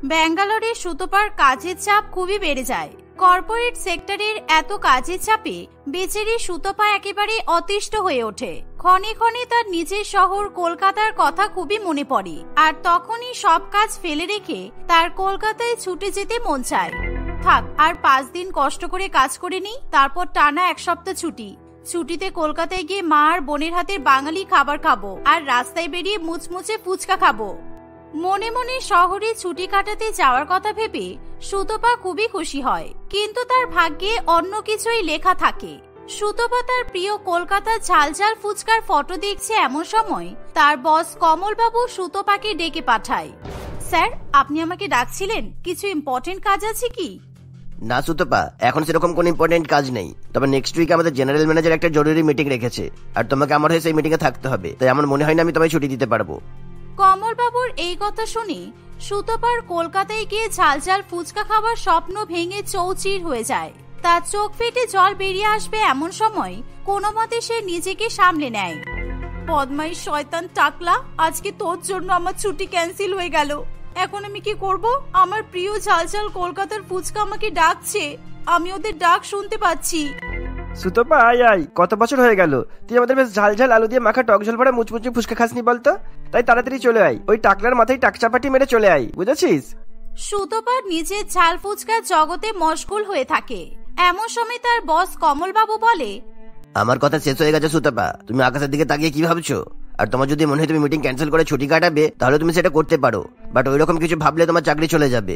ব্যাঙ্গালোরে সুতপার কাজের চাপ খুবই বেড়ে যায়। কর্পোরেট সেক্টরের এত কাজের চাপে বেচারি সুতপা একেবারে অতিষ্ঠ হয়ে ওঠে। ক্ষণে ক্ষণে তার নিজের শহর কলকাতার কথা খুবই মনে পড়ে, আর তখনই সব কাজ ফেলে রেখে তার কলকাতায় ছুটে যেতে মন চায়। থাক, আর 5 দিন কষ্ট করে কাজ করে নিই, তারপর টানা 1 সপ্তাহ ছুটি। ছুটিতে কলকাতায় গিয়ে মা আর বোনের হাতের বাঙালি খাবার খাবো, আর রাস্তায় বেরিয়ে মুচমুচে ফুচকা খাবো। মনে মনে শহরে ছুটি কাটাতে যাওয়ার কথা ভেবে সুতপা খুবই খুশি হয়, কিন্তু তার ভাগ্যে অন্য কিছুই লেখা থাকে। সুতপা তার প্রিয় কলকাতার ঝালঝাল ফুচকার ফটো দেখছে এমন সময় তার বস কমলবাবু সুতপাকে ডেকে পাঠায়। স্যার, আপনি আমাকে ডাকছিলেন? কিছু ইম্পর্টেন্ট কাজ আছে কি? না সুতপা, এখন সেরকম কোনো ইম্পর্টেন্ট কাজ নেই, তবে নেক্সট উইকে আমাদের জেনারেল ম্যানেজার একটা জরুরি মিটিং রেখেছে, আর তোমাকে আমার হয়ে সেই মিটিং এ থাকতে হবে, তাই আমার মনে হয় না আমি তোমায় ছুটি দিতে পারবো। কমলবাবুর এই কথা শুনে সুতপার কলকাতায় গিয়ে ঝালঝাল ফুচকা খাবার স্বপ্ন ভেঙে চৌচির হয়ে যায়। তার চোখ ফেটে জল বেরিয়ে আসবে এমন সময় কোনো মতে সে নিজেকে সামলে নেয়। বদমাইশ শয়তান টাকলা, আজকে তোর জন্য আমার ছুটি ক্যান্সেল হয়ে গেল। এখন আমি কি করব? আমার প্রিয় ঝালঝাল কলকাতার ফুচকা আমাকে ডাকছে, আমি ওদের ডাক শুনতে পাচ্ছি। সুতপা আয় আয়, কত বছর হয়ে গেল তুই আমাদের বেশ ঝালঝাল আলু দিয়ে মাখা টক ঝোল ভরা মুচমুচে ফুচকা খাসনি বলতো? তাই তাড়াতাড়ি চলে আয়, ওই টাকলার মাথায় টাকচাপাটি মেরে চলে আয়, বুঝেছিস? সুতপা নিজের ঝাল ফুচকার জগতে মশগুল হয়ে থাকে। এমন সময় তার বস কমলবাবু বলে, আমার কথা শেষ হয়ে গেছে সুতপা, তুমি আকাশের দিকে তাকিয়ে কি ভাবছো? আর তোমার যদি মনে হয় তুমি মিটিং ক্যান্সেল করে ছুটি কাটাবে, তাহলে তুমি সেটা করতে পারো, বাট ওইরকম কিছু ভাবলে তোমার চাকরি চলে যাবে।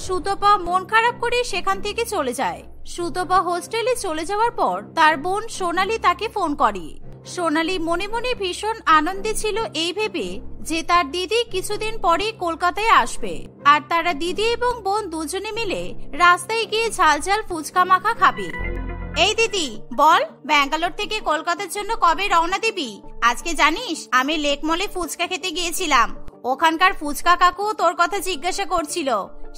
সুতপা মন খারাপ করে সেখান থেকে চলে যায়। সুতপা হোস্টেলে চলে যাওয়ার পর তার বোন সোনালী তাকে ফোন করে। সোনালী মনে মনে ভীষণ আনন্দে ছিল এই ভেবে যে তার দিদি কিছুদিন পরে কলকাতায় আসবে, আর তারা দিদি এবং বোন দুজনে মিলে রাস্তায় গিয়ে ঝালঝাল ফুচকা মাখা খাবে। এই দিদি বল, ব্যাঙ্গালোর থেকে কলকাতার জন্য কবে রওনা দিবি? আজকে জানিস আমি লেক মলে ফুচকা খেতে গিয়েছিলাম, ওখানকার ফুচকা কাকু তোর কথা জিজ্ঞাসা করছিল।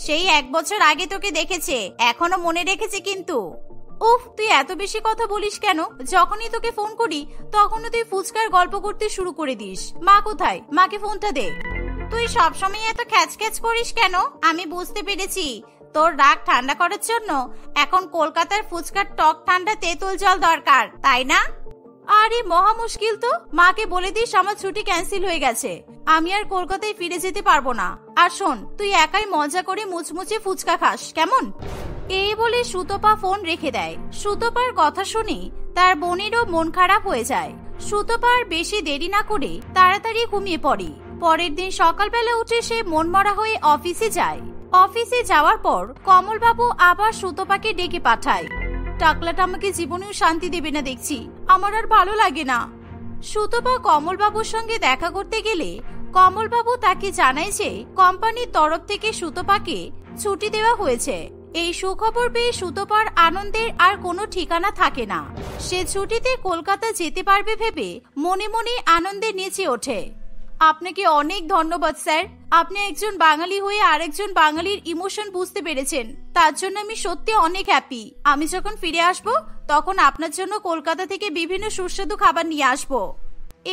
সেই 1 বছর আগে তোকে দেখেছে, এখনো মনে রেখেছে কিন্তু। উফ, তুই এত বেশি কথা বলিস কেন? যখনই তোকে ফোন করি তখনও তুই ফুচকার গল্প করতে শুরু করে দিস। মা কোথায়? মাকে ফোনটা দে। তুই সবসময় এত খ্যাচ খ্যাচ করিস কেন? আমি বুঝতে পেরেছি, তোর রাগ ঠান্ডা করার জন্য এখন কলকাতার ফুচকার টক ঠান্ডা তেঁতুল জল দরকার, তাই না? আরে মহা মুশকিল তো, মাকে বলে দিস আমার ছুটি ক্যান্সেল হয়ে গেছে, আমি আর কলকাতায় ফিরে যেতে পারবো না। আর শোন, তুই একাই মজা করে মুচমুচে ফুচকা খাস, কেমন? এই বলে সুতপা ফোন রেখে দেয়। সুতপার কথা শুনে তার বোনেরও মন খারাপ হয়ে যায়। সুতপার বেশি দেরি না করে তাড়াতাড়ি ঘুমিয়ে পড়ে। পরের দিন সকালবেলা উঠে সে মনমরা হয়ে অফিসে যায়। অফিসে যাওয়ার পর কমলবাবু আবার সুতপাকে ডেকে পাঠায়। টাকলাটা আমাকে জীবনেও শান্তি দেবে না দেখছি, আমার আর ভালো লাগে না। সুতপা কমলবাবুর সঙ্গে দেখা করতে গেলে কমলবাবু তাকে জানায় যে কোম্পানির তরফ থেকে সুতপাকে ছুটি দেওয়া হয়েছে। এই সুখবর পেয়ে সুতপার আনন্দের আর কোনো ঠিকানা থাকে না। সে ছুটিতে কলকাতা যেতে পারবে ভেবে মনে মনে আনন্দে নেচে ওঠে। আপনাকে অনেক ধন্যবাদ স্যার, আপনি একজন বাঙালি হয়ে আরেকজন বাঙালির ইমোশন বুঝতে পেরেছেন, তার জন্য আমি সত্যি অনেক হ্যাপি। আমি যখন ফিরে আসব তখন আপনার জন্য কলকাতা থেকে বিভিন্ন সুস্বাদু খাবার নিয়ে আসব।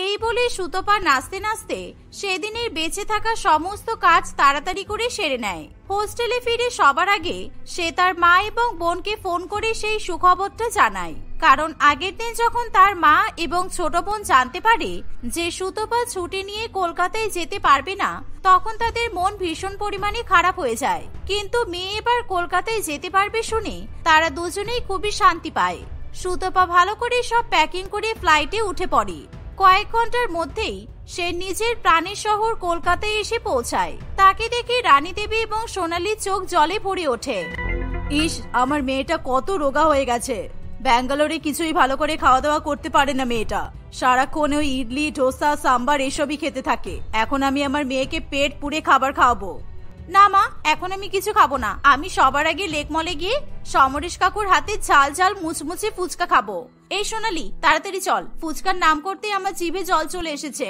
এই বলে সুতপা নাচতে নাচতে সেদিনের বেঁচে থাকা সমস্ত কাজ তাড়াতাড়ি করে সেরে নেয়। হোস্টেলে ফিরে সবার আগে সে তার মা এবং বোনকে ফোন করে সেই সুখবরটা জানায়, কারণ আগের দিন যখন তার মা এবং ছোট বোন জানতে পারে যে সুতপা ছুটি নিয়ে কলকাতায় যেতে পারবে না, তখন তাদের মন ভীষণ পরিমাণে খারাপ হয়ে যায়। কিন্তু মেয়ে এবার কলকাতায় যেতে পারবে শুনে তারা দুজনেই খুবই শান্তি পায়। সুতপা ভালো করে সব প্যাকিং করে ফ্লাইটে উঠে পড়ে। কয়েক ঘন্টার মধ্যেই সে নিজের প্রাণের শহর কলকাতায় এসে পৌঁছায়। তাকে দেখে রানী দেবী এবং সোনালীর চোখ জলে ভরে ওঠে। ইস, আমার মেয়েটা কত রোগা হয়ে গেছে। ব্যাঙ্গালোরে কিছুই ভালো করে খাওয়া দাওয়া করতে পারে না মেয়েটা, সারাক্ষণ ওই ইডলি ডোসা সাম্বার এসবই খেতে থাকে। এখন আমি আমার মেয়েকে পেট পুড়ে খাবার খাওয়াবো। না মা, এখন আমি কিছু খাবো না, আমি সবার আগে লেক মলে গিয়ে সমরেশ কাকুর হাতে ঝাল ঝাল মুচমুচে ফুচকা খাবো। এই সোনালী, তাড়াতাড়ি চল, ফুচকার নাম করতে আমার জিভে জল চলে এসেছে।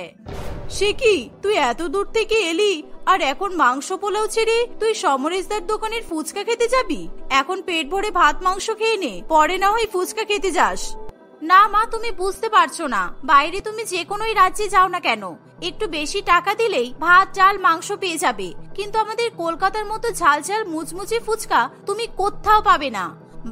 সে কি, তুই এত দূর থেকে এলি আর এখন মাংস পোলাও ছেড়ে তুই সমরেশদার দোকানের ফুচকা খেতে যাবি? এখন পেট ভরে ভাত মাংস খেয়ে নে, পরে না হয় ফুচকা খেতে যাস। না মা, তুমি বুঝতে পারছো না, বাইরে তুমি যে কোনোই রাজ্যে যাও না কেন, একটু বেশি টাকা দিলেই ভাত চাল মাংস পেয়ে যাবে, কিন্তু আমাদের কলকাতার মতো ঝাল ঝাল মুচমুচে ফুচকা তুমি কোথাও পাবে না।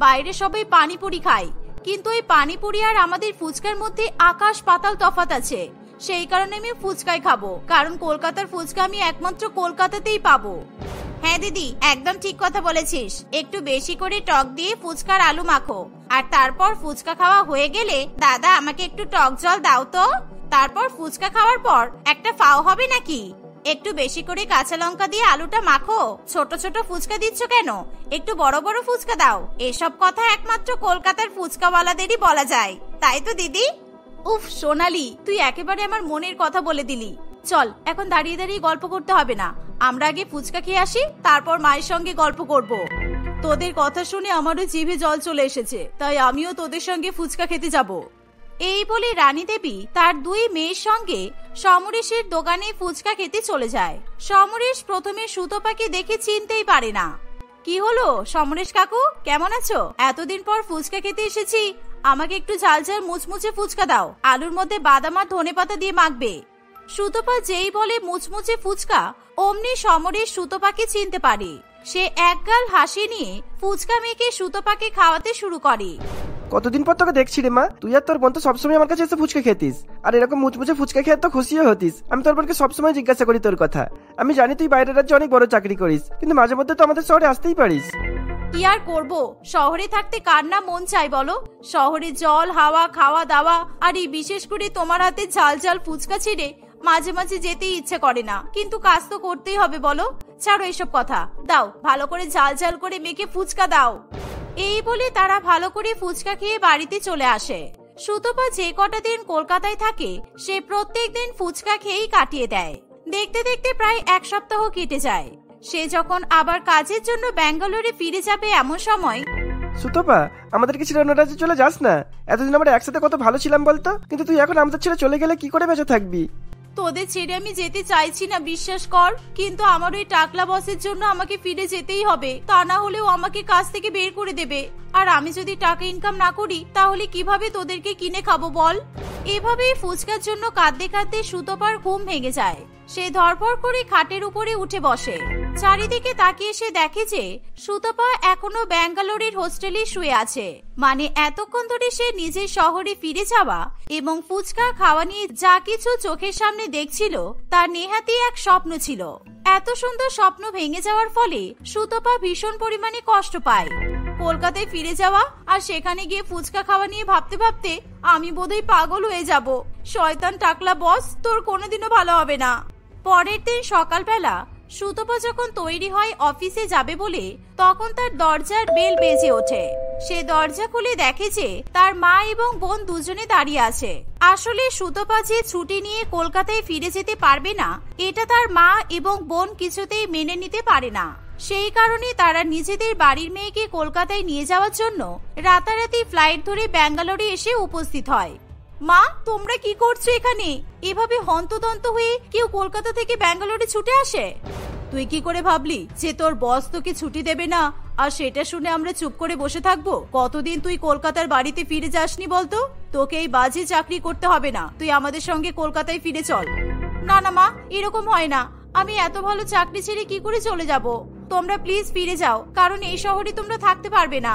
বাইরে সবাই পানিপুরি খায়, কিন্তু এই পানিপুরি আর আমাদের ফুচকার মধ্যে আকাশ পাতাল তফাৎ আছে। সেই কারণে আমি ফুচকাই খাবো, কারণ কলকাতার ফুচকা আমি একমাত্র কলকাতাতেই পাবো। হ্যাঁ দিদি, একদম ঠিক কথা বলেছিস। একটু বেশি করে টক দিয়ে ফুচকার আলু মাখো, আর তারপর ফুচকা খাওয়া হয়ে গেলে দাদা আমাকে একটু টক জল দাও তো। তারপর ফুচকা খাওয়ার পর একটা ফাও হবে নাকি? একটু বেশি করে কাঁচা লঙ্কা দিয়ে আলুটা মাখো। ছোট ছোট ফুচকা দিচ্ছ কেন? একটু বড় বড় ফুচকা দাও। এসব কথা একমাত্র কলকাতার ফুচকাওয়ালাদেরই বলা যায়, তাই তো দিদি? উফ সোনালি, তুই একেবারে আমার মনের কথা বলে দিলি। চল, এখন দাঁড়িয়ে দাঁড়িয়ে গল্প করতে হবে না, আমরা আগে ফুচকা খেয়ে আসি, তারপর মায়ের সঙ্গে গল্প করব। তোদের কথা শুনে আমারও জিভে জল চলে এসেছে, তাই আমিও তোদের সঙ্গে ফুচকা খেতে যাব। এই বলে রানী দেবী তার দুই মেয়ের সঙ্গে সমরেশের দোকানে ফুচকা খেতে চলে যায়। সমরেশ প্রথমে সুতপাকে দেখে চিনতেই পারে না। কি হলো সমরেশ কাকু, কেমন আছো? এতদিন পর ফুচকা খেতে এসেছি, আমাকে একটু ঝাল ঝাল মুচমুচে ফুচকা দাও, আলুর মধ্যে বাদাম আর ধনেপাতা দিয়ে মাখবে। সুতপা যেই বলে মুচমুচে ফুচকা, অমনি সমরেশ সুতপাকে চিনতে পারে। সে একগাল হাসি নিয়ে ফুচকা মেখে সুতপাকে খাওয়াতে শুরু করে। কতদিন পর তোকে দেখছি রে মা, তুই আর তোর বোন তো সবসময় আমার কাছে এসে ফুচকা খেতিস, আর এরকম মুচমুচে ফুচকা খেয়ে তো খুশিও হতিস। আমি তোর বোনকে সবসময় জিজ্ঞাসা করি তোর কথা। আমি জানি তুই বাইরের রাজ্যে অনেক বড় চাকরি করিস, কিন্তু মাঝে মধ্যে তো আমাদের শহরে আসতেই পারিস। কি আর করব, শহরে থাকতে কার না মন চাই বলো? শহরে জল হাওয়া খাওয়া দাওয়া আর এই বিশেষ করে তোমার হাতে ঝাল ঝাল ফুচকা ছেড়ে মাঝে মাঝে যেতেই ইচ্ছে করে না, কিন্তু কাজ তো করতেই হবে বলো। ছাড়ো এসব কথা, দাও ভালো করে ঝাল ঝাল করে মেখে ফুচকা দাও। এই বলে তারা ভালো করে ফুচকা খেয়ে বাড়িতে চলে আসে। সুতপা যে কটা দিন কলকাতায় থাকে সে প্রত্যেক দিন ফুচকা খেয়েই কাটিয়ে দেয়। দেখতে দেখতে প্রায় এক সপ্তাহ কেটে যায়। সে যখন আবার কাজের জন্য ব্যাঙ্গালোরে ফিরে যাবে এমন সময়, সুতপা, আমাদেরকে ছেড়ে অন্য রাজ্যে চলে যাস না। এতদিন আমরা একসাথে কত ভালো ছিলাম বলতো, কিন্তু তুই এখন আমাদের ছেড়ে চলে গেলে কি করে বেঁচে থাকবি? তোদের ছেড়ে আমি যেতে চাইছি না বিশ্বাস কর, কিন্তু আমার ওই টাকলা বসের জন্য আমাকে ফিরে যেতেই হবে, তা না হলেও আমাকে কাজ থেকে বের করে দেবে। আর আমি যদি টাকা ইনকাম না করি তাহলে কিভাবে তোদেরকে কিনে খাবো বল? এভাবেই ফুচকার জন্য কাঁদতে কাঁদতে সুতপার ঘুম ভেঙে যায়। সে ধরপড় করে খাটের উপরে উঠে বসে। চারিদিকে তাকিয়ে সে দেখে যে সুতপা এখনো ব্যাঙ্গালোরের হোস্টেলে শুয়ে আছে। মানে এতক্ষণ ধরে সে নিজের শহরে ফিরে যাওয়া এবং ফুচকা খাওয়া নিয়ে যা কিছু চোখের সামনে দেখছিল তার নেহাতি এক স্বপ্ন ছিল। এত সুন্দর স্বপ্ন ভেঙে যাওয়ার ফলে সুতপা ভীষণ পরিমাণে কষ্ট পায়। কলকাতায় ফিরে যাওয়া আর সেখানে গিয়ে ফুচকা খাওয়া নিয়ে ভাবতে ভাবতে আমি বোধহয় পাগল হয়ে যাব। শয়তান টাকলা বস, তোর কোনোদিনও ভালো হবে না। পরের দিন সকালবেলা সুতপা যখন তৈরি হয় অফিসে যাবে বলে, তখন তার দরজার বেল বেজে ওঠে। সে দরজা খুলে দেখে যে তার মা এবং বোন দুজনে দাঁড়িয়ে আছে। আসলে সুতপা যে ছুটি নিয়ে কলকাতায় ফিরে যেতে পারবে না এটা তার মা এবং বোন কিছুতেই মেনে নিতে পারে না। সেই কারণে তারা নিজেদের বাড়ির মেয়েকে কলকাতায় নিয়ে যাওয়ার জন্য রাতারাতি ফ্লাইট ধরে ব্যাঙ্গালোরে এসে উপস্থিত হয়। মা, তোমরা কি করছো এখানে? এভাবে হন্তদন্ত হয়ে কেউ কলকাতা থেকে ব্যাঙ্গালোরে ছুটে আসে? তুই কি করে ভাবলি যে তোর বস তোকে ছুটি দেবে না, আর সেটা শুনে আমরা চুপ করে বসে থাকবো? কতদিন তুই কলকাতার বাড়িতে ফিরে যাসনি বলতো? তোকে এই বাজে চাকরি করতে হবে না, তুই আমাদের সঙ্গে কলকাতায় ফিরে চল। না না মা, এরকম হয় না। আমি এত ভালো চাকরি ছেড়ে কি করে চলে যাব? তোমরা প্লিজ ফিরে যাও, কারণ এই শহরে তোমরা থাকতে পারবে না।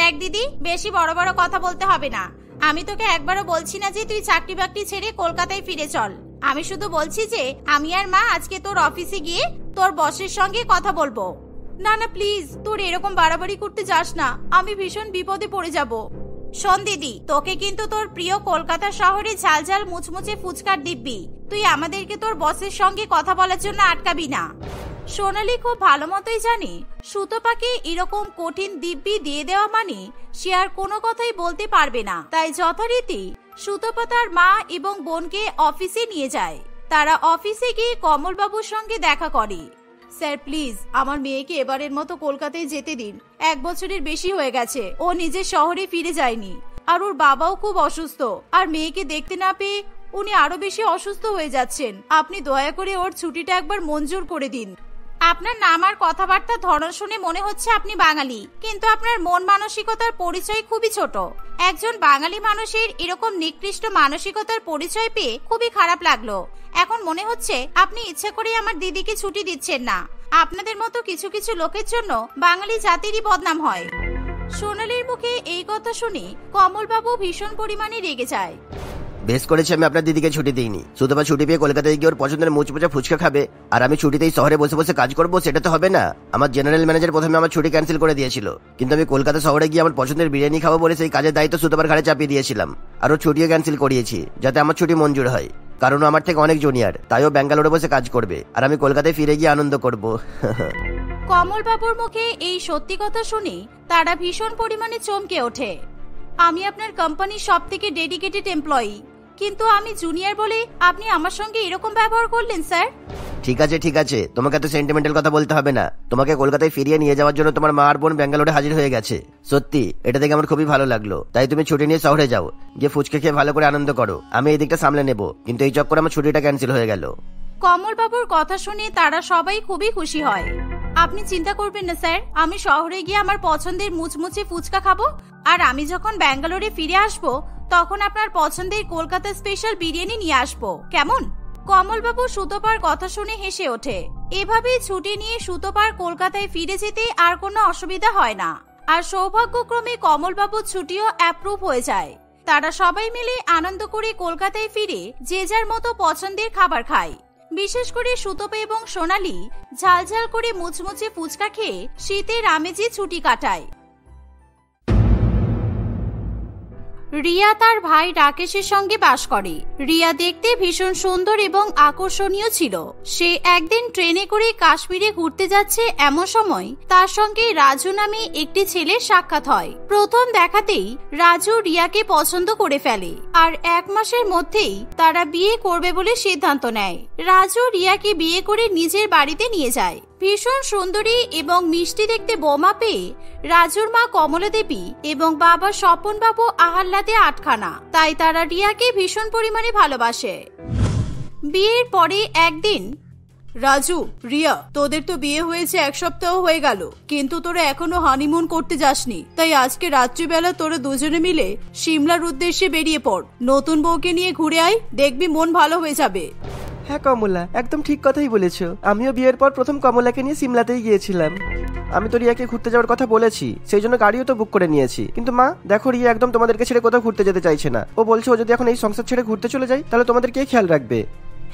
দেখ দিদি, বেশি বড় বড় কথা বলতে হবে না। আমি তোকে একবারও বলছি না যে তুই চাকরি বাকরি ছেড়ে কলকাতায় ফিরে চল। আমি শুধু বলছি যে আমি আর মা আজকে তোর অফিসে গিয়ে তোর বসের সঙ্গে কথা বলবো। না না প্লিজ, তোর এরকম বাড়াবাড়ি করতে যাস না, আমি ভীষণ বিপদে পড়ে যাব। শোন দিদি, তোকে কিন্তু তোর প্রিয় কলকাতা শহরে ঝাল ঝাল মুচমুচে ফুচকার দিব্যি, তুই আমাদেরকে তোর বসের সঙ্গে কথা বলার জন্য আটকাবি না। সোনালী খুব ভালো মতোই জানে সুতপাকে এরকম কঠিন দিব্যি দিয়ে দেওয়া মানে সে আর কোনো কথাই বলতে পারবে না। তাই যথারীতি সুতপা তার মা এবং বোনকে অফিসে নিয়ে যায়। তারা অফিসে গিয়ে কমল বাবুর সঙ্গে দেখা করে। স্যার প্লিজ, আমার মেয়েকে এবারের মতো কলকাতায় যেতে দিন। 1 বছরের বেশি হয়ে গেছে ও নিজের শহরে ফিরে যায়নি, আর ওর বাবাও খুব অসুস্থ, আর মেয়েকে দেখতে না পেয়ে উনি আরো বেশি অসুস্থ হয়ে যাচ্ছেন। আপনি দয়া করে ওর ছুটিটা একবার মঞ্জুর করে দিন। আপনার নাম আর কথাবার্তার ধরন শুনে মনে হচ্ছে আপনি বাঙালি, কিন্তু আপনার মন মানসিকতার পরিচয় খুবই ছোট। একজন বাঙালি মানুষের এরকম নিকৃষ্ট মানসিকতার পরিচয় পেয়ে খুবই খারাপ লাগলো। এখন মনে হচ্ছে আপনি ইচ্ছা করে আমার দিদিকে ছুটি দিচ্ছেন না। আপনাদের মতো কিছু কিছু লোকের জন্য বাঙালি জাতিরই বদনাম হয়। সোনালীর মুখে এই কথা শুনে কমলবাবু ভীষণ পরিমাণে রেগে যায়। বেশ করেছি আমি আপনার দিদিকে ছুটি দিইনি। সুতপা ছুটি পেয়ে কলকাতায় গিয়ে ওর পছন্দের মুচমুচা ফুচকা খাবে, আর আমি ছুটিতেই শহরে বসে বসে কাজ করবো, সেটা তো হবে না। আমার জেনারেল ম্যানেজার প্রথমে আমার ছুটি ক্যান্সেল করে দিয়েছিল, কিন্তু আমি কলকাতা শহরে গিয়ে আমার পছন্দের বিরিয়ানি খাবো বলে সেই কাজের দায়িত্ব সুতপার ঘাড়ে চাপিয়ে দিয়েছিলাম। আর ওর ছুটিও ক্যান্সেল করিয়েছি যাতে আমার ছুটি মঞ্জুর হয়, কারণ ও আমার থেকে অনেক জুনিয়র, তাই ও ব্যাঙ্গালোরে বসে কাজ করবে আর আমি কলকাতায় ফিরে গিয়ে আনন্দ করবো। কমলবাবুর মুখে এই সত্যি কথা শুনে তারা ভীষণ পরিমাণে চমকে ওঠে। আমি আপনার কোম্পানির সব থেকে ডেডিকেটেড এমপ্লয়ি, কিন্তু আমি জুনিয়র বলে আপনি আমার সঙ্গে এরকম ব্যবহার করলেন স্যার। ঠিক আছে, তোমাকে এত সেন্টিমেন্টাল কথা বলতে হবে না। তোমাকে কলকাতায় ফিরিয়ে নিয়ে যাওয়ার জন্য তোমার মা আর বোন ব্যাঙ্গালোরে হাজির হয়ে গেছে। সত্যি এটা দেখে আমার খুবই ভালো লাগলো। তাই তুমি ছুটি নিয়ে শহরে যাও, গিয়ে ফুচকা খেয়ে ভালো করে আনন্দ করো। আমি এই দিকটা সামলে নেব, কিন্তু এই চক্করে আমার ছুটিটা ক্যান্সেল হয়ে গেল। কমলবাবুর কথা শুনে তারা সবাই খুবই খুশি হয়। আপনি চিন্তা করবেন না স্যার, আমি শহরে গিয়ে আমার পছন্দের মুচমুচে ফুচকা খাবো, আর আমি যখন ব্যাঙ্গালোরে ফিরে আসবো তখন আপনার পছন্দের কলকাতা স্পেশাল বিরিয়ানি নিয়ে আসবো, কেমন? কমলবাবু সুতপার কথা শুনে হেসে ওঠে। এভাবেই ছুটি নিয়ে সুতপার কলকাতায় ফিরে যেতে আর কোনো অসুবিধা হয় না। আর সৌভাগ্যক্রমে কমলবাবুর ছুটিও অ্যাপ্রুভ হয়ে যায়। তারা সবাই মিলে আনন্দ করে কলকাতায় ফিরে যে যার মতো পছন্দের খাবার খায়। বিশেষ করে সুতপা এবং সোনালী ঝালঝাল করে মুচমুচে ফুচকা খেয়ে শীতের আমেজে ছুটি কাটায়। রিয়া তার ভাই রাকেশের সঙ্গে বাস করে। রিয়া দেখতে ভীষণ সুন্দর এবং আকর্ষণীয় ছিল। সে একদিন ট্রেনে করে কাশ্মীরে ঘুরতে যাচ্ছে, এমন সময় তার সঙ্গে রাজু নামে একটি ছেলের সাক্ষাৎ হয়। প্রথম দেখাতেই রাজু রিয়াকে পছন্দ করে ফেলে, আর 1 মাসের মধ্যেই তারা বিয়ে করবে বলে সিদ্ধান্ত নেয়। রাজু রিয়াকে বিয়ে করে নিজের বাড়িতে নিয়ে যায়। ভীষণ সুন্দরী এবং মিষ্টি দেখতে বৌমা পেয়ে রাজুর মা কমলা দেবী এবং বাবা স্বপন বাবু আহ্লাদে আটখানা, তাই তারা রিয়াকে ভীষণ পরিমাণে ভালোবাসে। বিয়ের পরে একদিন, রাজু, রিয়া, তোদের তো বিয়ে হয়েছে 1 সপ্তাহ হয়ে গেল, কিন্তু তোরা এখনো হানিমুন করতে যাসনি। তাই আজকে রাত্রিবেলা তোরা দুজনে মিলে সিমলার উদ্দেশ্যে বেরিয়ে পড়। নতুন বউকে নিয়ে ঘুরে আয়, দেখবি মন ভালো হয়ে যাবে। হ্যাঁ কমলা, একদম ঠিক কথাই বলেছো। আমিও বিয়ের পর প্রথম কমলাকে নিয়ে সিমলাতেই গিয়েছিলাম। আমি তো রিয়াকে ঘুরতে যাওয়ার কথা বলেছি, সেই জন্য গাড়িও তো বুক করে নিয়েছি। কিন্তু মা দেখো, রিয়া একদম তোমাদেরকে ছেড়ে কোথাও ঘুরতে যেতে চাইছে না। ও বলছে ও যদি এখন এই সংসার ছেড়ে ঘুরতে চলে যায় তাহলে তোমাদের কে খেয়াল রাখবে?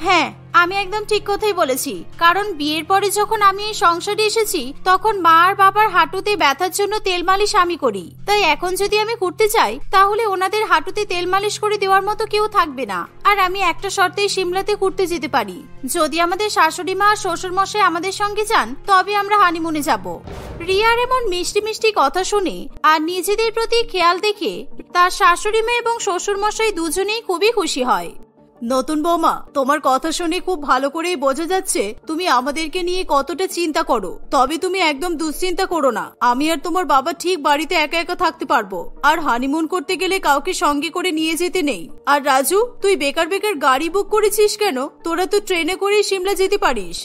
হ্যাঁ, আমি একদম ঠিক কথাই বলেছি, কারণ বিয়ের পরে যখন আমি এই সংসারে এসেছি তখন মা আর বাবার হাঁটুতে ব্যথার জন্য তেল মালিশ আমি করি। তাই এখন যদি আমি ঘুরতে চাই তাহলে ওনাদের হাঁটুতে তেল মালিশ করে দেওয়ার মতো কেউ থাকবে না। আর আমি একটা শর্তেই সিমলাতে ঘুরতে যেতে পারি, যদি আমাদের শাশুড়ি মা আর শ্বশুর মশাই আমাদের সঙ্গে যান তবে আমরা হানিমুনে যাব। রিয়ার এমন মিষ্টি মিষ্টি কথা শুনে আর নিজেদের প্রতি খেয়াল দেখে তার শাশুড়ি মা এবং শ্বশুর মশাই দুজনেই খুবই খুশি হয়। নতুন বৌমা, তোমার কথা শুনে খুব ভালো করেই বোঝা যাচ্ছে তুমি আমাদেরকে নিয়ে কতটা চিন্তা করো। তবে তুমি একদম দুশ্চিন্তা করো না, আমি আর তোমার বাবা ঠিক বাড়িতে একা একা থাকতে পারবো। আর হানিমুন করতে গেলে কাউকে সঙ্গে করে নিয়ে যেতে নেই। আর রাজু, তুই বেকার বেকার গাড়ি বুক করেছিস কেন? তোরা তো ট্রেনে করেই সিমলা যেতে পারিস।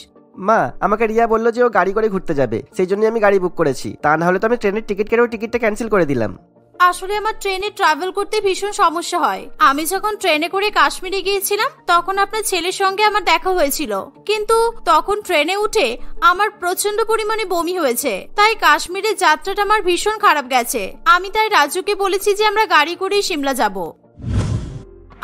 মা, আমাকে রিয়া বললো যে ও গাড়ি করে ঘুরতে যাবে, সেই জন্যই আমি গাড়ি বুক করেছি। তা না হলে তো আমি ট্রেনের টিকিট কেটেও টিকিটটা ক্যান্সেল করে দিলাম। আসলে আমার ট্রেনে ট্রাভেল করতে ভীষণ সমস্যা হয়। আমি যখন ট্রেনে করে কাশ্মীরে গিয়েছিলাম তখন আপনার ছেলের সঙ্গে আমার দেখা হয়েছিল, কিন্তু তখন ট্রেনে উঠে আমার প্রচন্ড পরিমাণে বমি হয়েছে। তাই কাশ্মীরের যাত্রাটা আমার ভীষণ খারাপ গেছে। আমি তাই রাজুকে বলেছি যে আমরা গাড়ি করেই সিমলা যাব।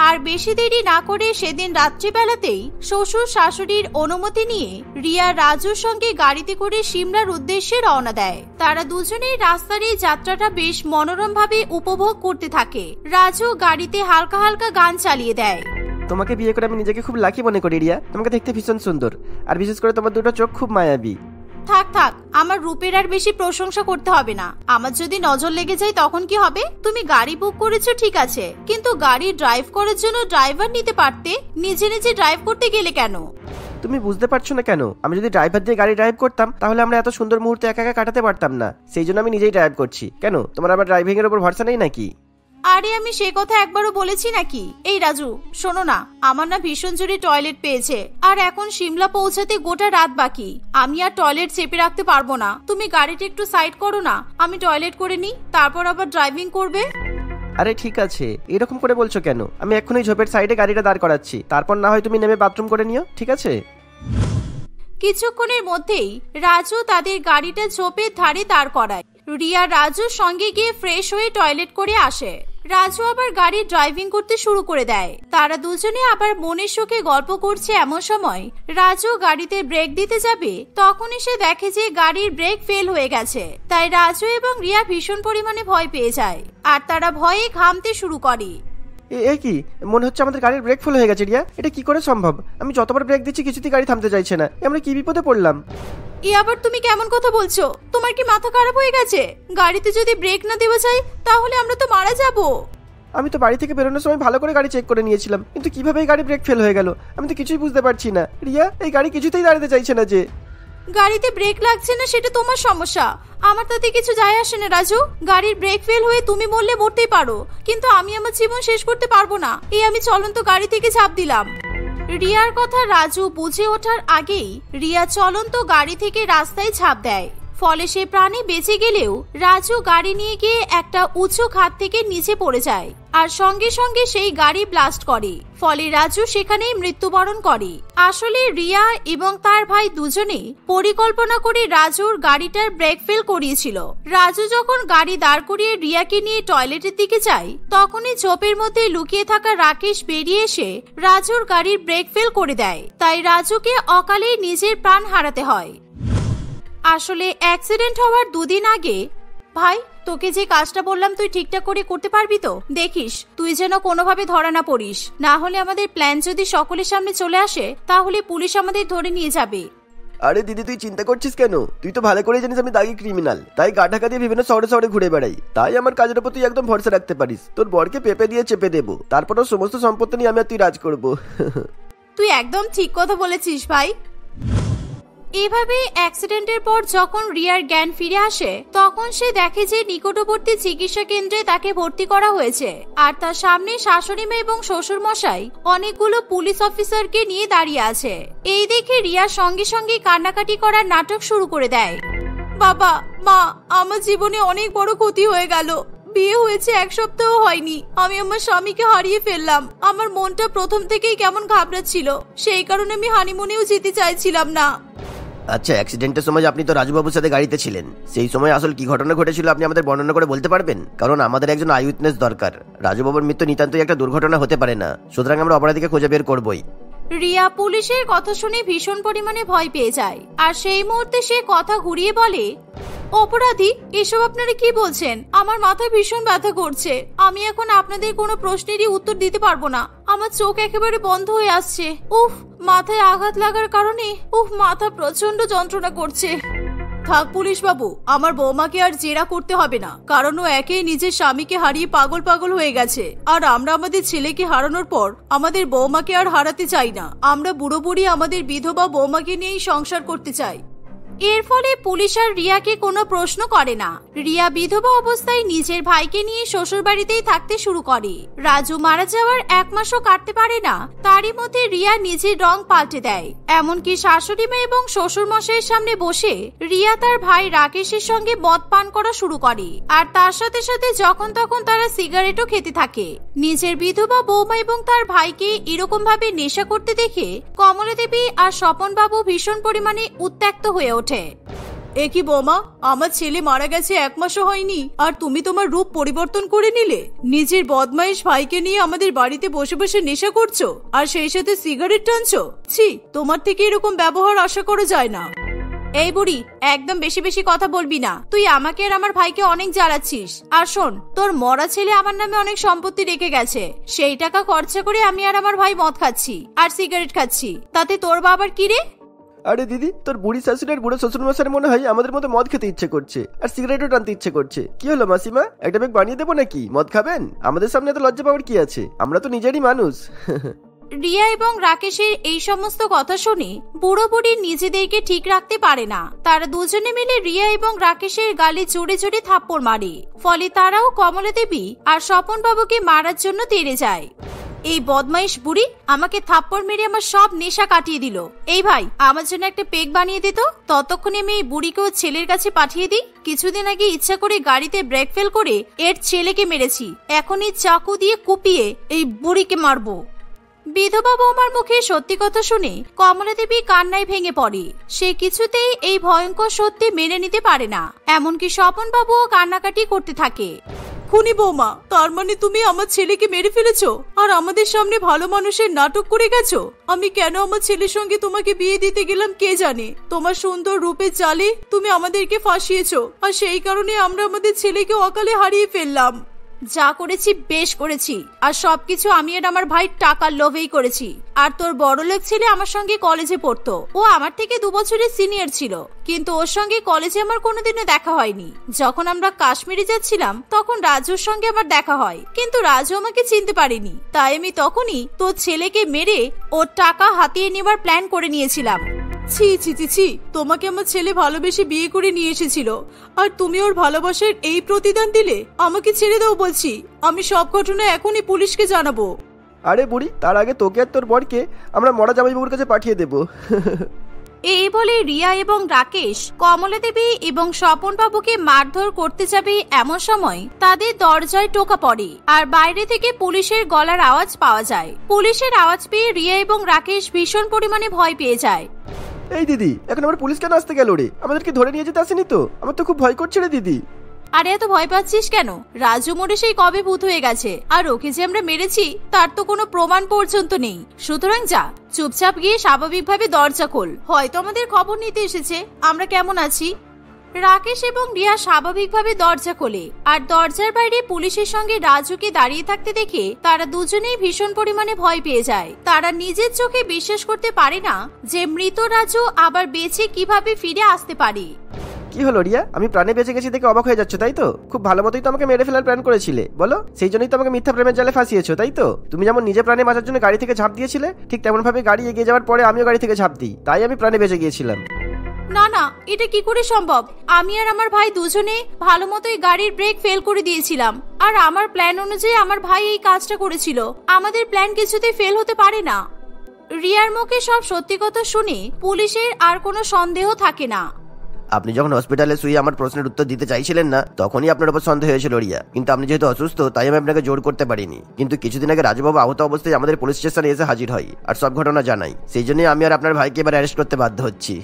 আর বেশি দেরি না করে সেদিন রাত্রিবেলাতেই শ্বশুর শাশুড়ির অনুমতি নিয়ে রিয়া রাজুর সঙ্গে গাড়িতে করে সিমলার উদ্দেশ্যে রওনা দেয়। তারা দুজনেই রাস্তার এই যাত্রাটা বেশ মনোরম ভাবে উপভোগ করতে থাকে। রাজু গাড়িতে হালকা হালকা গান চালিয়ে দেয়। তোমাকে বিয়ে করে আমি নিজেকে খুব লাকি মনে করি রিয়া। তোমাকে দেখতে ভীষণ সুন্দর, আর বিশেষ করে তোমার দুটো চোখ খুব মায়াবী। থাক থাক, আমার রূপের আর বেশি প্রশংসা করতে হবে না। আমার যদি নজর লেগে যায় তখন কি হবে? তুমি গাড়ি বুক করেছো ঠিক আছে, কিন্তু গাড়ি ড্রাইভ করার জন্য ড্রাইভার নিতে পারতে, নিজে নিজে ড্রাইভ করতে গেলে কেন? তুমি বুঝতে পারছো না কেন? আমি যদি ড্রাইভার দিয়ে গাড়ি ড্রাইভ করতাম তাহলে আমরা এত সুন্দর মুহূর্তে একা একা কাটাতে পারতাম না। সেই জন্য আমি নিজেই ড্রাইভ করছি। কেন, তোমার আবার ড্রাইভিং এর উপর ভরসা নেই নাকি? আরে আমি সে কথা একবারও বলেছি নাকি? এই রাজু শোনো না, আমার না ভীষণ জোরে টয়লেট পেয়েছে, আর এখন সিমলা পৌঁছাতে গোটা রাত বাকি। আমি আর টয়লেট চেপে রাখতে পারবো না, তুমি গাড়িটা একটু সাইড করো না, আমি টয়লেট করে নিই, তারপর আবার ড্রাইভিং করবে। আরে ঠিক আছে, এরকম করে বলছো কেন? আমি এক্ষুনি ঝোপের সাইডে গাড়িটা দাঁড় করাচ্ছি, তারপর না হয় তুমি নেমে বাথরুম করে নিও, ঠিক আছে? কিছুক্ষণের মধ্যেই রাজু তাদের গাড়িটা ঝোপের ধারে দাঁড় করায়। রিয়া রাজুর সঙ্গে গিয়ে ফ্রেশ হয়ে টয়লেট করে আসে। রাজু আবার গাড়ি ড্রাইভিং করতে শুরু করে দেয়। তারা দুজনে আবার মনের সুখে গল্প করছে। এমন সময় রাজু গাড়িতে ব্রেক দিতে যাবে, তখনই সে দেখে যে গাড়ির ব্রেক ফেল হয়ে গেছে। তাই রাজু এবং রিয়া ভীষণ পরিমাণে ভয় পেয়ে যায়, আর তারা ভয়ে ঘামতে শুরু করে। এ কি, মনে হচ্ছে আমাদের গাড়ির ব্রেক ফেল হয়ে গেছে। রিয়া, এটা কি করে সম্ভব? আমি যতবার ব্রেক দিচ্ছি কিছুতেই গাড়ি থামতে চাইছে না। আমরা কি বিপদে পড়লাম? এ আবার তুমি কেমন কথা বলছো? তোমার কি মাথা খারাপ হয়ে গেছে? গাড়িতে যদি ব্রেক না দেওয়া যায় তাহলে আমরা তো মারা যাব। আমি তো বাড়ি থেকে বেরোনোর সময় ভালো করে গাড়ি চেক করে নিয়েছিলাম, কিন্তু কিভাবে এই গাড়ি ব্রেক ফেল হয়ে গেল আমি তো কিছুই বুঝতে পারছি না। রিয়া, এই গাড়ি কিছুতেই দাঁড়াতে চাইছে না যে। গাড়িতে ব্রেক লাগছে না সেটা তোমার সমস্যা, আমার তাতে কিছু যায় আসে না রাজু। গাড়ির ব্রেক ফেল হয়ে তুমি মরলে মরতেই পারো, কিন্তু আমি আমার জীবন শেষ করতে পারবো না। এই আমি চলন্ত গাড়ি থেকে ঝাঁপ দিলাম। রিয়ার কথা রাজু বুঝে ওঠার আগেই রিয়া চলন্ত গাড়ি থেকে রাস্তায় ঝাঁপ দেয়। ফলে সে প্রাণে বেঁচে গেলেও রাজু গাড়ি নিয়ে গিয়ে একটা উঁচু খাদ থেকে নিচে পড়ে যায়, আর সঙ্গে সঙ্গে সেই গাড়ি ব্লাস্ট করে। ফলে রাজু সেখানেই মৃত্যুবরণ করে। আসলে রিয়া এবং তার ভাই দুজনেই পরিকল্পনা করে রাজুর গাড়িটার ব্রেক ফেল করিয়েছিল। রাজু যখন গাড়ি দাঁড় করিয়ে রিয়াকে নিয়ে টয়লেটের দিকে যায়, তখনই ঝোপের মধ্যে লুকিয়ে থাকা রাকেশ বেরিয়ে এসে রাজুর গাড়ির ব্রেক ফেল করে দেয়। তাই রাজুকে অকালে নিজের প্রাণ হারাতে হয়। আসলে অ্যাক্সিডেন্ট হওয়ার দুদিন আগে ভাই, তোকে যে কাজটা বললাম তুই ঠিকঠাক করে করতে পারবি তো? দেখিস তুই যেন কোনোভাবে ধরা না পড়িস, না হলে আমাদের প্ল্যান যদি সকলের সামনে চলে আসে তাহলে পুলিশ আমাদের ধরে নিয়ে যাবে। আরে দিদি, তুই চিন্তা করছিস কেন? তুই তো ভালো করে জানিস আমি দাগি ক্রিমিনাল, তাই গা ঢাকা দিয়ে বিভিন্ন শহরে শহরে ঘুরে বেড়াই। তাই আমার কাজের উপর তুই একদম ভরসা রাখতে পারিস। তোর বরকে পেপে দিয়ে চেপে দেবো, তারপরও সমস্ত সম্পত্তি নিয়ে আমি আর তুই রাজ করবো। তুই একদম ঠিক কথা বলেছিস ভাই। এভাবে অ্যাক্সিডেন্টের পর যখন রিয়ার জ্ঞান ফিরে আসে, তখন সে দেখে যে নিকটবর্তী চিকিৎসা কেন্দ্রে তাকে ভর্তি করা হয়েছে, আর তার সামনে শাশুড়ি মা এবং শ্বশুর মশাই অনেকগুলো পুলিশ অফিসারকে নিয়ে দাঁড়িয়ে আছে। এই দেখে রিয়া সঙ্গে সঙ্গে কান্নাকাটি করার নাটক শুরু করে দেয়। বাবা, মা, আমার জীবনে অনেক বড় ক্ষতি হয়ে গেল। বিয়ে হয়েছে 1 সপ্তাহ হয়নি, আমি আমার স্বামীকে হারিয়ে ফেললাম। আমার মনটা প্রথম থেকেই কেমন ঘাবড়াচ্ছিল, সেই কারণে আমি হানিমুনেও যেতে চাইছিলাম না। আচ্ছা, অ্যাক্সিডেন্টের সময় আপনি তো রাজুবাবুর সাথে গাড়িতে ছিলেন, সেই সময় আসল কি ঘটনা ঘটেছিল আপনি আমাদের বর্ণনা করে বলতে পারবেন? কারণ আমাদের একজন আই উইটনেস দরকার। রাজুবাবুর মৃত্যু নিতান্তই একটা দুর্ঘটনা হতে পারে না, সুতরাং আমরা অপরাধীকে খুঁজে বের করবই। রিয়া পুলিশের কথা শুনে ভীষণ পরিমাণে ভয় পেয়ে যায়, আর সেই মুহূর্তে সে কথা ঘুরিয়ে বলে, অপরাধী? এসব আপনারা কি বলছেন? আমার মাথায় ভীষণ ব্যথা করছে। আমি এখন আপনাদের কোনো প্রশ্নেরই উত্তর দিতে পারবো না। আমার চোখ একেবারে বন্ধ হয়ে আসছে। উফ, মাথায় আঘাত লাগার কারণে মাথা প্রচন্ড যন্ত্রণা করছে। থাক পুলিশ বাবু, আমার বৌমাকে আর জেরা করতে হবে না, কারণ ও একেই নিজের স্বামীকে হারিয়ে পাগল পাগল হয়ে গেছে। আর আমরা আমাদের ছেলেকে হারানোর পর আমাদের বৌমাকে আর হারাতে চাই না। আমরা বুড়ো বুড়ি আমাদের বিধবা বৌমাকে নিয়েই সংসার করতে চাই। এর ফলে পুলিশ আর রিয়াকে কোনো প্রশ্ন করে না। রিয়া বিধবা অবস্থায় নিজের ভাইকে নিয়ে শ্বশুর বাড়িতেই থাকতে শুরু করে। রাজু মারা যাওয়ার 1 মাসও কাটতে পারে না, তারই মধ্যে রিয়া নিজের রং পাল্টে দেয়। এমনকি শাশুড়ি মা এবং শ্বশুর মশাইয়ের সামনে বসে রিয়া তার ভাই রাকেশের সঙ্গে মদ পান করা শুরু করে, আর তার সাথে সাথে যখন তখন তারা সিগারেটও খেতে থাকে। নিজের বিধবা বৌমা এবং তার ভাইকে এরকম ভাবে নেশা করতে দেখে কমলা দেবী আর স্বপন বাবু ভীষণ পরিমাণে উত্ত্যক্ত হয়ে ওঠে। এ কি বৌমা, আমার ছেলে মারা গেছে 1 মাসও হয়নি, আর তুমি তোমার রূপ পরিবর্তন করে নিলে? নিজের বদমাইশ ভাইকে নিয়ে আমাদের বাড়িতে বসে বসে নেশা করছো, আর সেই সাথে সিগারেট টানছো? ছি, তোমার থেকে এরকম ব্যবহার আশা করা যায় না। এই বুড়ি, একদম বেশি বেশি কথা বলবি না। তুই আমাকে আর আমার ভাইকে অনেক জ্বালাচ্ছিস। আর শোন, তোর মরা ছেলে আমার নামে অনেক সম্পত্তি রেখে গেছে, সেই টাকা খরচা করে আমি আর আমার ভাই মদ খাচ্ছি আর সিগারেট খাচ্ছি, তাতে তোর বাবার কি রে? আরে দিদি, তোর বুড়ি শাশুড়ি আর বুড়ো শ্বশুর মশাইয়ের মনে হয় আমাদের মতো মদ খেতে ইচ্ছে করছে আর সিগারেটও টানতে ইচ্ছে করছে। কি হলো মাসিমা, একটা ব্যাগ বানিয়ে দেবো নাকি? মদ খাবেন? আমাদের সামনে এত লজ্জা পাওয়ার কি আছে? আমরা তো নিজেরই মানুষ। রিয়া এবং রাকেশের এই সমস্ত কথা শুনে বুড়ো বুড়ি নিজেদেরকে ঠিক রাখতে পারে না। তারা দুজনে মিলে রিয়া এবং রাকেশের গালে জোরে জোরে থাপ্পড় মারে। ফলে তারাও কমলা দেবী আর স্বপন বাবুকে মারার জন্য তেড়ে যায়। এই বদমাইশ বুড়ি আমাকে থাপ্পড় মেরে আমার সব নেশা কাটিয়ে দিল। এই ভাই, আমার জন্য একটা পেগ বানিয়ে দিত, ততক্ষণে আমি এই বুড়িকেও ছেলের কাছে পাঠিয়ে দিই। কিছুদিন আগে ইচ্ছা করে গাড়িতে ব্রেক ফেল করে এর ছেলেকে মেরেছি, এখন এই চাকু দিয়ে কুপিয়ে এই বুড়িকে মারবো। বিধবা বৌমার মুখে সত্যি কথা শুনে কমলা দেবী কান্নায় ভেঙে পড়ে। সে কিছুতেই এই ভয়ঙ্কর সত্যি মেনে নিতে পারে না। এমনকি স্বপন বাবুও কান্নাকাটি করতে থাকে। খুনি বৌমা, তার মানে তুমি আমার ছেলেকে মেরে ফেলেছো আর আমাদের সামনে ভালো মানুষের নাটক করে গেছো। আমি কেন আমার ছেলের সঙ্গে তোমাকে বিয়ে দিতে গেলাম কে জানে। তোমার সুন্দর রূপের জালে তুমি আমাদেরকে ফাঁসিয়েছো, আর সেই কারণে আমরা আমাদের ছেলেকে অকালে হারিয়ে ফেললাম। যা করেছি বেশ করেছি, আর সবকিছু আমি আর আমার ভাই টাকার লোভেই করেছি। আর তোর বড়লোক ছেলে আমার সঙ্গে কলেজে পড়তো, ও আমার থেকে 2 বছরের সিনিয়র ছিল, কিন্তু ওর সঙ্গে কলেজে আমার কোনোদিনও দেখা হয়নি। যখন আমরা কাশ্মীরে যাচ্ছিলাম তখন রাজুর সঙ্গে আমার দেখা হয়, কিন্তু রাজু আমাকে চিনতে পারেনি। তাই আমি তখনই তোর ছেলেকে মেরে ওর টাকা হাতিয়ে নেবার প্ল্যান করে নিয়েছিলাম। ছি ছি ছি ছি, তোমাকে আমার ছেলে ভালোবেসে বিয়ে করে নিয়ে এসেছিল, আর তুমি ওর ভালোবাসার এই প্রতিদান দিলে। আমাকে ছেড়ে দাও বলছি, আমি সব ঘটনা এখনই পুলিশকে জানাবো। আরে বুড়ি, তার আগে তোকে আর তোর বরকে আমরা মরা জামাইবাবুর কাছে পাঠিয়ে দেবো। এই বলে রিয়া এবং রাকেশ কমলা দেবী এবং স্বপন বাবুকে মারধর করতে যাবে এমন সময় তাদের দরজায় টোকা পড়ে, আর বাইরে থেকে পুলিশের গলার আওয়াজ পাওয়া যায়। পুলিশের আওয়াজ পেয়ে রিয়া এবং রাকেশ ভীষণ পরিমাণে ভয় পেয়ে যায়। এই দিদি, এখন আবার পুলিশ কেন আসতে গেল রে? আমাদেরকে ধরে নিয়ে যেতে আসেনি তো? আমার তো খুব ভয় করছে রে দিদি। আরে এত ভয় পাচ্ছিস কেন? রাজু মোড়ে সেই কবে ভূত হয়ে গেছে, আর ওকে যে আমরা মেরেছি তার তো কোনো প্রমাণ পর্যন্ত নেই। সুতরাং যা, চুপচাপ গিয়ে স্বাভাবিকভাবে দরজা খোল। হয়তো আমাদের খবর নিতে এসেছে আমরা কেমন আছি। রাকেশ এবং রিয়া স্বাভাবিকভাবে দরজা খোলে, আর দরজার বাইরে পুলিশের সঙ্গে রাজুকে দাঁড়িয়ে থাকতে দেখে তারা দুজনেই ভীষণ পরিমাণে ভয় পেয়ে যায়। তারা নিজের চোখে বিশ্বাস করতে পারে না যে মৃত রাজু আবার বেঁচে কিভাবে ফিরে আসতে পারে। কি হলো রিয়া, আমি প্রাণে বেঁচে গেছি দেখে অবাক হয়ে যাচ্ছ তাই তো? খুব ভালো মতোই তো আমাকে মেরে ফেলার প্ল্যান করেছিলে বলো, সেই জন্যই তো আমাকে মিথ্যা প্রেমের জালে ফাঁসিয়েছো তাই তো? তুমি যেমন নিজে প্রাণে বাঁচার জন্য গাড়ি থেকে ঝাঁপ দিয়েছিলে, ঠিক তেমন ভাবে গাড়ি এগিয়ে যাওয়ার পরে আমিও গাড়ি থেকে ঝাঁপ দিই, তাই আমি প্রাণে বেঁচে গিয়েছিলাম। না না, এটা কি করে সম্ভব? আমি আর আমার ভাই দুজনে ভালো মতোই গাড়ির ব্রেক ফেল করে দিয়েছিলাম, আর আমার প্ল্যান অনুযায়ী আমার ভাই এই কাজটা করেছিল। আমাদের প্ল্যান কিছুতেই ফেল হতে পারে না। রিয়ার মুখে সব সত্যি কথা শুনে পুলিশের আর কোনো সন্দেহ থাকে না। আপনি যখন হসপিটালে শুয়ে আমার প্রশ্নের উত্তর দিতে চাইছিলেন না, তখনই আপনার উপর সন্দেহ হয়েছিল রিয়া। কিন্তু আপনি যেহেতু অসুস্থ, তাই আমি আপনাকে জোর করতে পারিনি। কিন্তু কিছুদিন আগে রাজুবাবু আহত অবস্থায় আমাদের পুলিশ স্টেশনে এসে হাজির হয় আর সব ঘটনা জানাই। সেই জন্যই আমি আর আপনার ভাইকে এবার অ্যারেস্ট করতে বাধ্য হচ্ছি।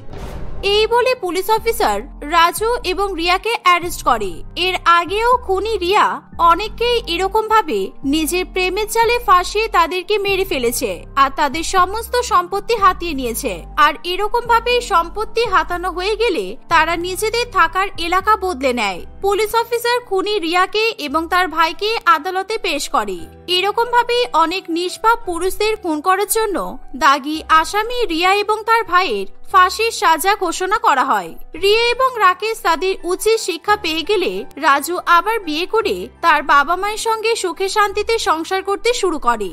এই বলে পুলিশ অফিসার রাজু এবং রিয়াকে অ্যারেস্ট করে। এর আগেও খুনি রিয়া অনেককেই এরকম ভাবে নিজের প্রেমের জালে ফাঁসিয়ে তাদেরকে মেরে ফেলেছে, আর তাদের সমস্ত সম্পত্তি হাতিয়ে নিয়েছে। আর এরকম ভাবে সম্পত্তি হাতানো হয়ে গেলে তারা নিজেদের থাকার এলাকা বদলে নেয়। পুলিশ অফিসার খুনি রিয়াকে এবং তার ভাইকে আদালতে পেশ করে। এরকম ভাবে অনেক নিষ্পাপ পুরুষদের খুন করার জন্য দাগী আসামি রিয়া এবং তার ভাইয়ের ফাঁসির সাজা ঘোষণা করা হয়। রিয়া এবং রাকেশ তাদের উচিত শিক্ষা পেয়ে গেলে রাজু আবার বিয়ে করে তার বাবা মায়ের সঙ্গে সুখে শান্তিতে সংসার করতে শুরু করে।